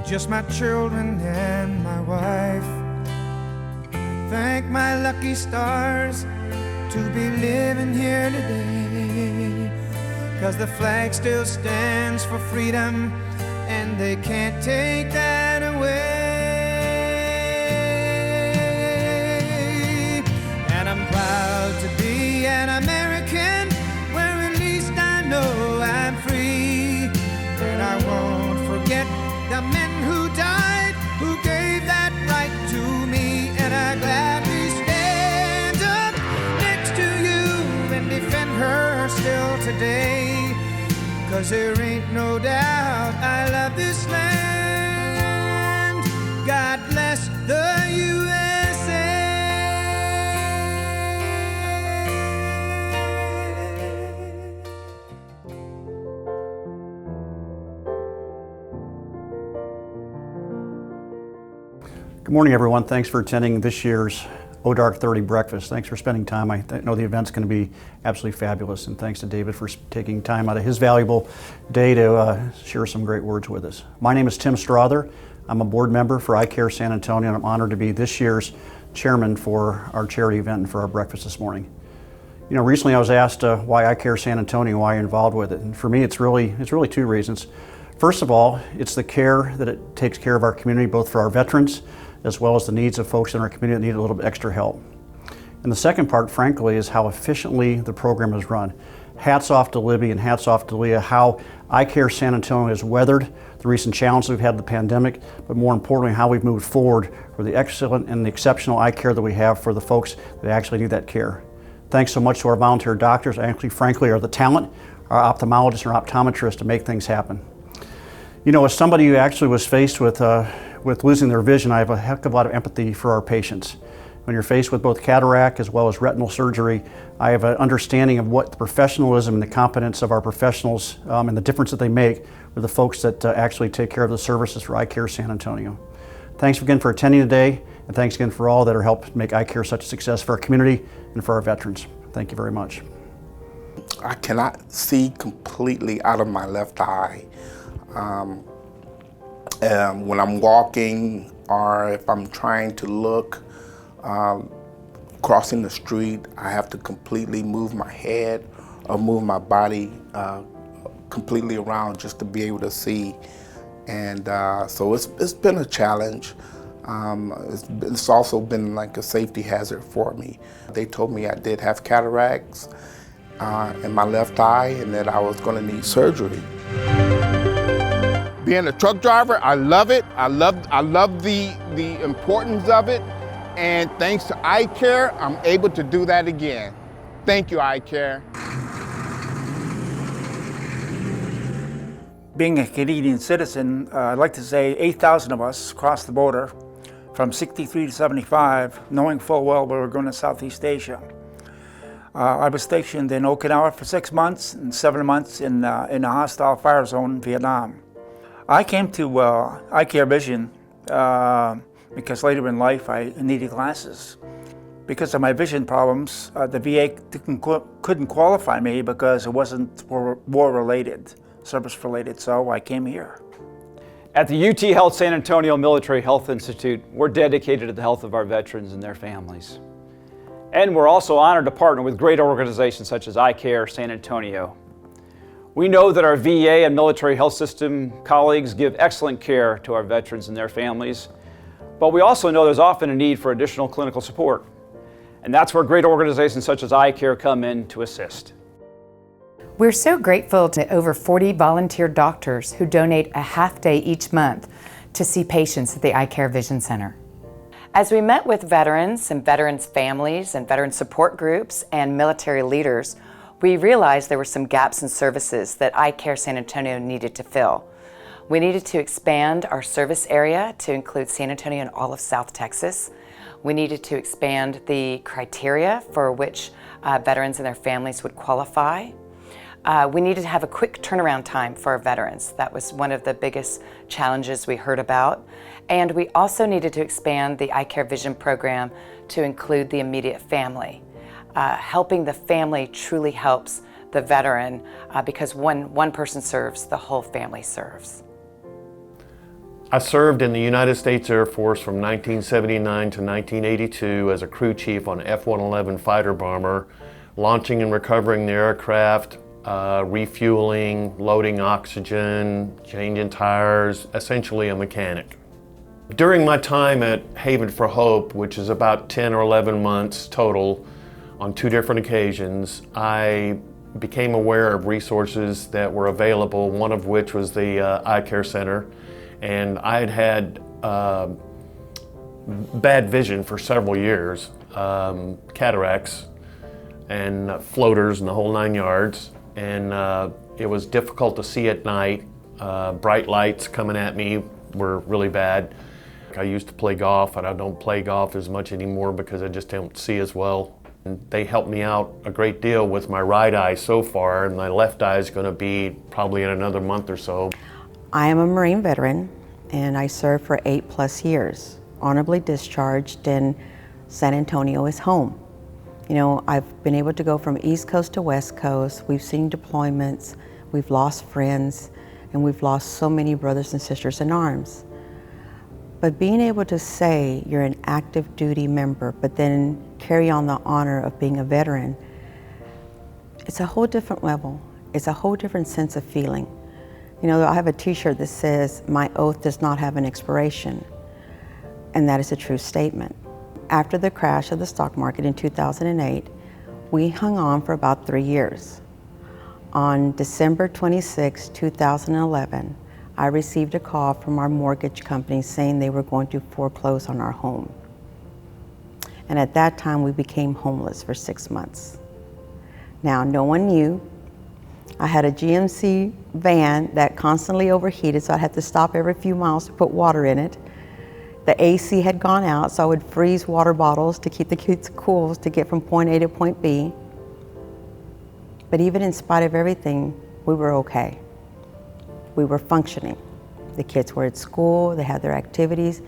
just my children and my wife. Thank my lucky stars to be living here today, 'cause the flag still stands for freedom and they can't take that away. And I'm proud to be an American, where at least I know I'm free. And I won't forget the men who died, who gave that right to me. And I gladly stand up next to you and defend her still today, 'cause there ain't no doubt I love this land. God bless the USA. Good morning, everyone. Thanks for attending this year's ODARC 30 breakfast. Thanks for spending time. I know the event's going to be absolutely fabulous, and thanks to David for taking time out of his valuable day to share some great words with us. My name is Tim Strother. I'm a board member for iCare San Antonio, and I'm honored to be this year's chairman for our charity event and for our breakfast this morning. You know, recently I was asked why iCare San Antonio, why I'm involved with it, and for me it's really two reasons. First of all, it's the care that it takes care of our community, both for our veterans as well as the needs of folks in our community that need a little bit extra help. And the second part, frankly, is how efficiently the program is run. Hats off to Libby and hats off to Leah, how iCare San Antonio has weathered the recent challenges we've had with the pandemic, but more importantly, how we've moved forward for the excellent and the exceptional iCare that we have for the folks that actually need that care. Thanks so much to our volunteer doctors, actually, frankly, are the talent, our ophthalmologists and our optometrists to make things happen. You know, as somebody who actually was faced with losing their vision, I have a heck of a lot of empathy for our patients. When you're faced with both cataract as well as retinal surgery, I have an understanding of what the professionalism and the competence of our professionals and the difference that they make with the folks that actually take care of the services for iCare San Antonio. Thanks again for attending today, and thanks again for all that are helping make iCare such a success for our community and for our veterans. Thank you very much. I cannot see completely out of my left eye. When I'm walking, or if I'm trying to look, crossing the street, I have to completely move my head or move my body completely around just to be able to see. And so it's been a challenge. It's also been like a safety hazard for me. They told me I did have cataracts in my left eye and that I was going to need surgery. Being a truck driver, I love it. I love the importance of it. And thanks to iCare, I'm able to do that again. Thank you, iCare. Being a Canadian citizen, I'd like to say 8,000 of us crossed the border from 63 to 75, knowing full well we were going to Southeast Asia. I was stationed in Okinawa for 6 months and 7 months in a hostile fire zone in Vietnam. I came to iCare Vision because later in life I needed glasses. Because of my vision problems, the VA couldn't qualify me because it wasn't war-related, service-related, so I came here. At the UT Health San Antonio Military Health Institute, we're dedicated to the health of our veterans and their families. And we're also honored to partner with great organizations such as iCare San Antonio. We know that our VA and military health system colleagues give excellent care to our veterans and their families, but we also know there's often a need for additional clinical support. And that's where great organizations such as iCare come in to assist. We're so grateful to over 40 volunteer doctors who donate a half day each month to see patients at the iCare Vision Center. As we met with veterans and veterans' families and veteran support groups and military leaders, we realized there were some gaps in services that iCare San Antonio needed to fill. We needed to expand our service area to include San Antonio and all of South Texas. We needed to expand the criteria for which veterans and their families would qualify. We needed to have a quick turnaround time for our veterans. That was one of the biggest challenges we heard about. And we also needed to expand the iCare Vision program to include the immediate family. Helping the family truly helps the veteran because one person serves, the whole family serves. I served in the United States Air Force from 1979 to 1982 as a crew chief on F-111 fighter bomber, launching and recovering the aircraft, refueling, loading oxygen, changing tires, essentially a mechanic. During my time at Haven for Hope, which is about 10 or 11 months total, on 2 different occasions, I became aware of resources that were available, one of which was the iCare Center. And I had had bad vision for several years, cataracts and floaters and the whole 9 yards. And it was difficult to see at night. Bright lights coming at me were really bad. I used to play golf, and I don't play golf as much anymore because I just don't see as well. And they helped me out a great deal with my right eye so far, and my left eye is going to be probably in another month or so. I am a Marine veteran, and I served for 8+ years, honorably discharged, and San Antonio is home. You know, I've been able to go from East Coast to West Coast. We've seen deployments, we've lost friends, and we've lost so many brothers and sisters in arms. But being able to say you're an active duty member, but then carry on the honor of being a veteran, it's a whole different level. It's a whole different sense of feeling. You know, I have a t-shirt that says, "My oath does not have an expiration." And that is a true statement. After the crash of the stock market in 2008, we hung on for about 3 years. On December 26, 2011, I received a call from our mortgage company saying they were going to foreclose on our home. And at that time, we became homeless for 6 months. Now, no one knew. I had a GMC van that constantly overheated, so I had to stop every few miles to put water in it. The AC had gone out, so I would freeze water bottles to keep the kids cool to get from point A to point B. But even in spite of everything, we were okay. We were functioning. The kids were at school, they had their activities.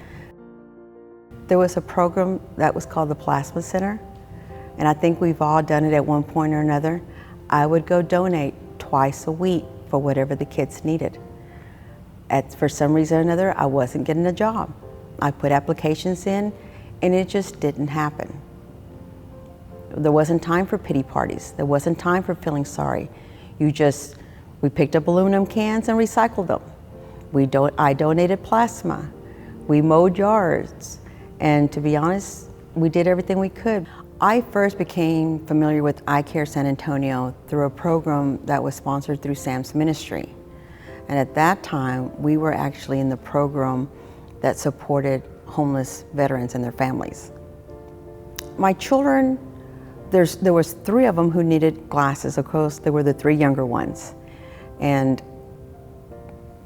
There was a program that was called the Plasma Center, and I think we've all done it at one point or another. I would go donate twice a week for whatever the kids needed. For some reason or another, I wasn't getting a job. I put applications in, and it just didn't happen. There wasn't time for pity parties. There wasn't time for feeling sorry. We picked up aluminum cans and recycled them. I donated plasma. We mowed yards. And to be honest, we did everything we could. I first became familiar with iCare San Antonio through a program that was sponsored through Sam's ministry. And at that time, we were actually in the program that supported homeless veterans and their families. My children, there was 3 of them who needed glasses. Of course, they were the 3 younger ones. And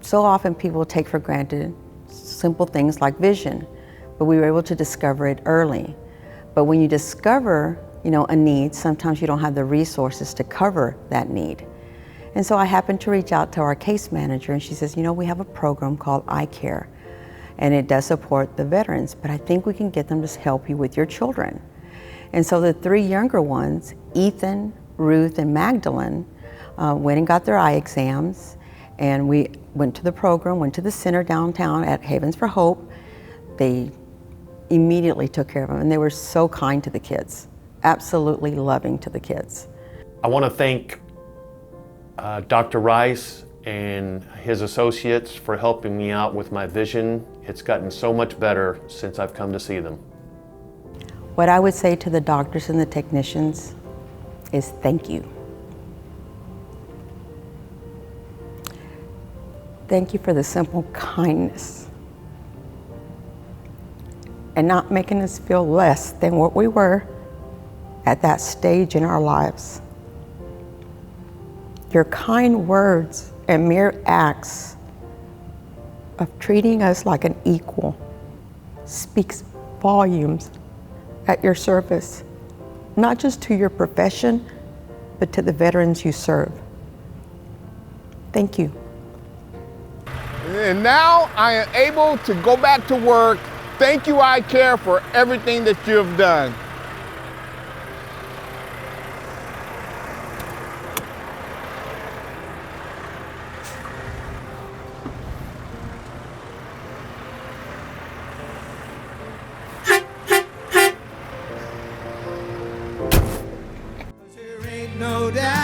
so often people take for granted simple things like vision, but we were able to discover it early. But when you discover, a need, sometimes you don't have the resources to cover that need. And so I happened to reach out to our case manager, and she says, we have a program called iCare, and it does support the veterans, but I think we can get them to help you with your children. And so the 3 younger ones, Ethan, Ruth, and Magdalene, went and got their eye exams, and we went to the program, went to the center downtown at Havens for Hope. They immediately took care of them, and they were so kind to the kids, absolutely loving to the kids. I want to thank Dr. Rice and his associates for helping me out with my vision. It's gotten so much better since I've come to see them. What I would say to the doctors and the technicians is thank you. Thank you for the simple kindness and not making us feel less than what we were at that stage in our lives. Your kind words and mere acts of treating us like an equal speaks volumes at your service, not just to your profession, but to the veterans you serve. Thank you. And now I am able to go back to work. Thank you, iCare, for everything that you have done. down.